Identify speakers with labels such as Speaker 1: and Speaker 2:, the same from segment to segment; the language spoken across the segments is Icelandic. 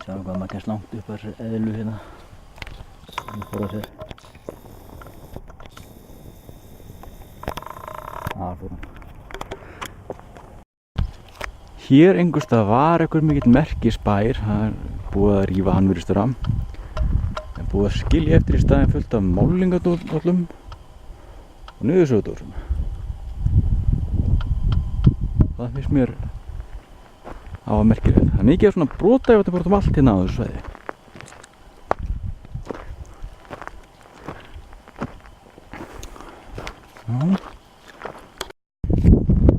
Speaker 1: Sjáum hvað maður kemst langt upp þessari eðlu hérna. Það fór að sér. Það fór hann. Hér einhverstað var einhver mikill merkisbær. Það er búið að rífa hann virðistur af. Það er búið að skilja eftir í staðinn fullt af málingadóllum og niðursögudósum. Það finnst mér á að merkilegt. Það er mikið af svona brotajárnum bara allt hérna á þessu svæði. Já.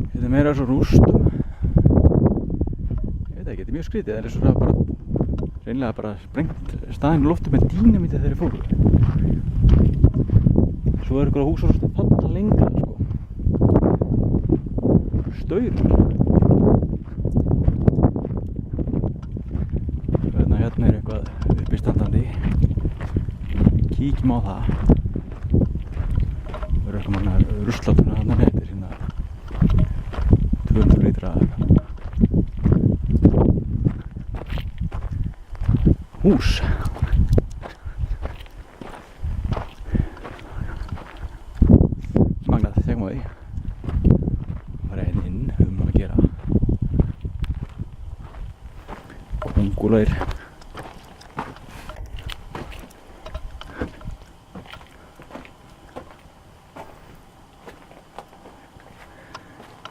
Speaker 1: Þetta er meira svo rústum. Ég veit ekki, þetta er mjög skrítið. Það er svo bara reynilega bara sprengt staðinn í lofti með dínamíti þegar þeir fóru. Svo er ykkur á húsarústum þarna lengra, sko. Staurur. Hérna er eitthvað uppistandandi. Kíkjum á það. Það eru eitthvað manna ruslatunna þarna nefnir hérna 200 lítra hús. Magnað, þegar maður því. Það var einn inn að gera. Kóngulair.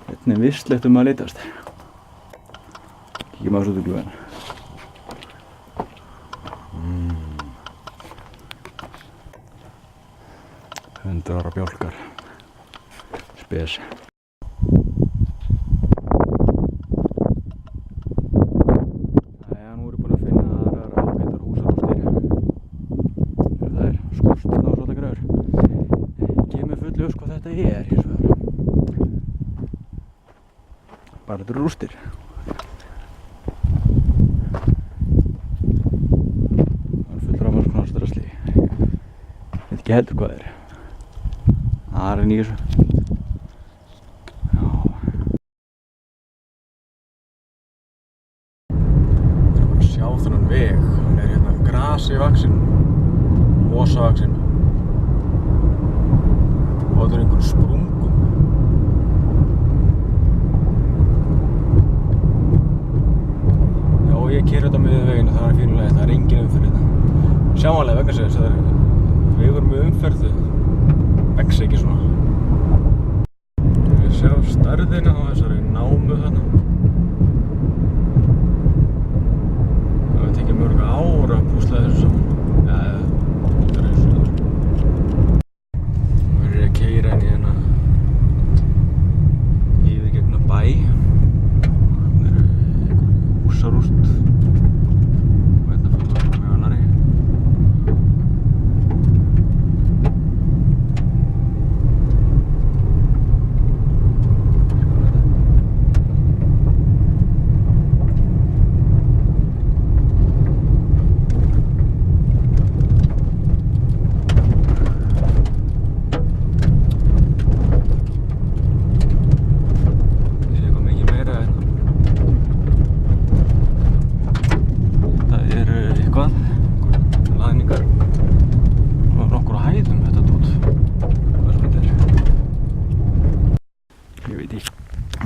Speaker 1: Þetta er visslegt að leitast. Kíkjum á þessu út í gluggann. 100 ára bjálkar. Spes. Jæja, nú erum við búin að finna aðrar ágætar húsarústir. Það er skorstinn á svona gröður. Ekki með full ljós hvað þetta er hins vegar. Bara þetta eru rústir. Það er fullur af alls konar drasli. Ég veit ekki heldur hvað það er. Það er inn í þessu. Já. Það er bara að sjá þennan veg. Hann er hérna grasi vaxinn, mosa vaxinn. Og þetta er einhverjum sprungum. Já, ég keyri þetta með veginn og það er fínulega. Það er engin umferð hérna. Sjáanlega vegna þess að það er vegur með umferð. Vex ekki svona. Við sjá stærðina á þessari námu þarna. Það hefur tekið mörg ár að púsla þessu saman. Ja, þetta er þessu. Við erum að keyra inn í hérna yfir gegnum bæ. Það eru einhver húsarúst. Og hérna fyrir það með annari.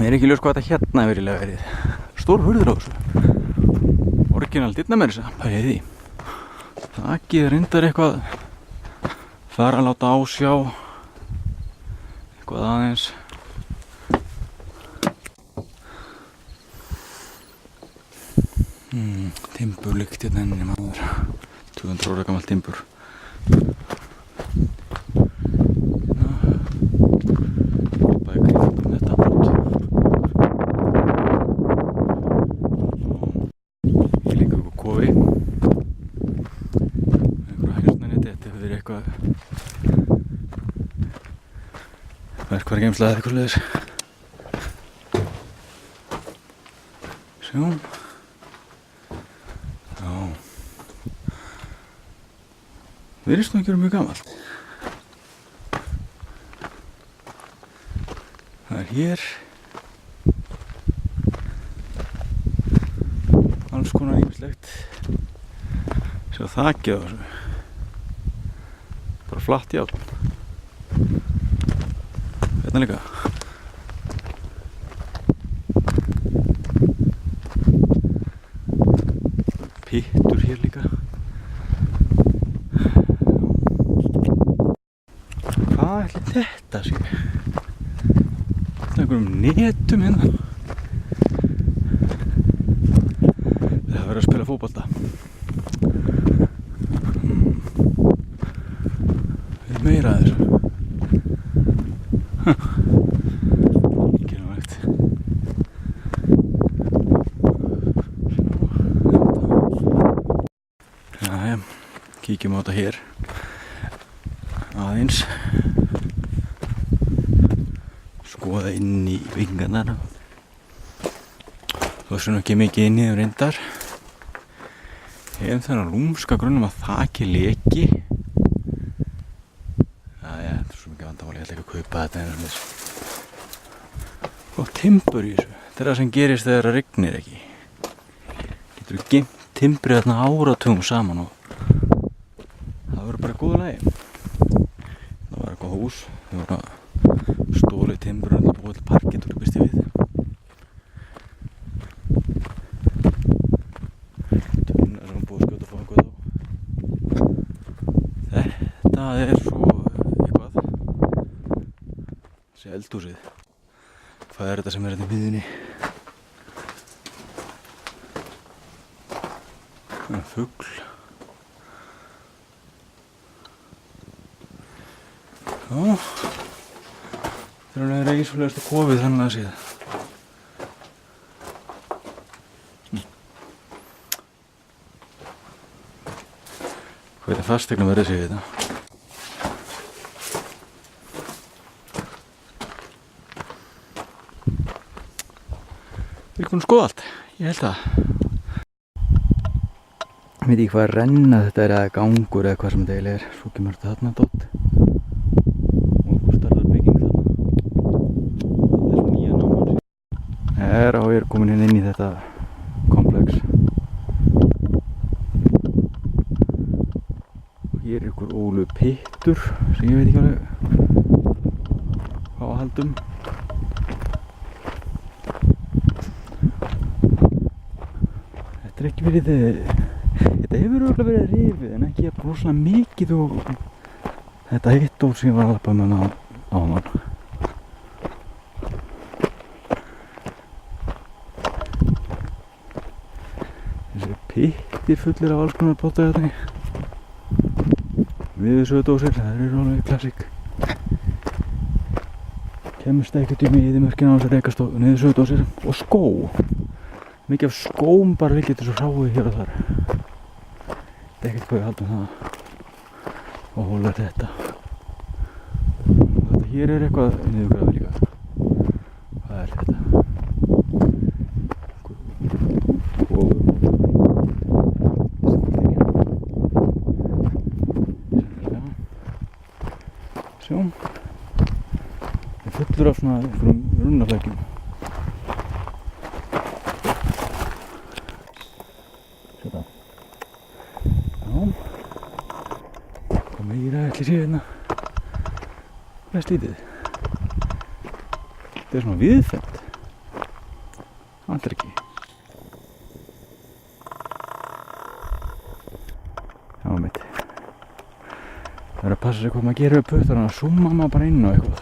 Speaker 1: Mér er ekki ljós hvað þetta hérna hefur verilega verið. Stór hurður á þessu. Orginal dyrnar með þess að pæði því. Þakið reyndar eitthvað. Þar að láta ásjá. Eitthvað aðeins. Timburlykt hérna inni maður. 200 ára gamall timbur. Verkvargeimsla eða eitthvað leiðis. Sjón. Já. Virðist nú ekki vera mjög gamalt. Það er hér. Alls konar ýmislegt. þakið á þessu. Bara flatt járn. Hérna líka. Pittur hér líka. Hvað ætli þetta sé? Þetta er einhverjum netum hérna. Það er verið að spila fótbolta. Við meira að þessu. Genumvægt. Jæja, kíkjum á þetta hér. Aðeins. Skoða inn í vingarnar. Þú veist ekki mikið inn í þeim reyndar. Hefum þennan lúmska grunnum að þakið leki. Jæja, þetta er svo mikið vandamáli, ég ætla ekki að kaupa þetta eins og þess. Og timbur í þessu. Þetta er það sem gerist þegar það rignir ekki. Getur við geymt timbrið þarna áratugum saman og það verður bara í góðu lagi. Það var eitthvað hús. Þau voru að stólið timbur og búið til parkett og býst ég við. Tunnar sem búið að skjóta frá eitthvað á. Þetta er svo eitthvað. Þessi eldhúsið. Hvað er þetta sem er hérna í miðjunni? Það er fugl. Já. Það er alveg reisflegasta kofið þannig að séð. Hvað er fasteigna verið að segja þetta? Við erum skoða allt, ég held það. Ég veit ekki hvað að renna þetta er eða gangur eða hvað sem þetta eiginlega er. Svo kemur þetta þarna dótt. Og starfar bygging þarna. Það er svo nýja náman. Ég er komin inn í þetta komplex. Og hér er ykkur ólu pittur sem ég veit ekki alveg hvað á að haldum. Þetta er ekki verið... Þetta hefur örugglega verið rifið en ekki rosalega mikið og þetta hitt úr sem ég var að lappa með áðan. Þessi pittir fullir af alls konar pottagjátni. Viðsögudósir, það eru alveg klassík. Kemst ekkert í eyðimörkin á þessu rekast og niðursögudósir og skó. Mikið af skóm bara liggja til svo hráið hér og þar. Þetta er ekkert hvað við haldum það og hólar þetta. Þetta hér er eitthvað niðurgrafið líka. Hvað er þetta? Sjón. Það er fullur af svona einhverjum runnaflækjum. Þetta. Já. Hvað meira ætli sé hérna? Hvað er slítið? Þetta er svona viðfætt. Það vantar ekki. Já mitt. Það er að passa sig hvað maður gerir upp puttana og zooma maður bara inn á eitthvað.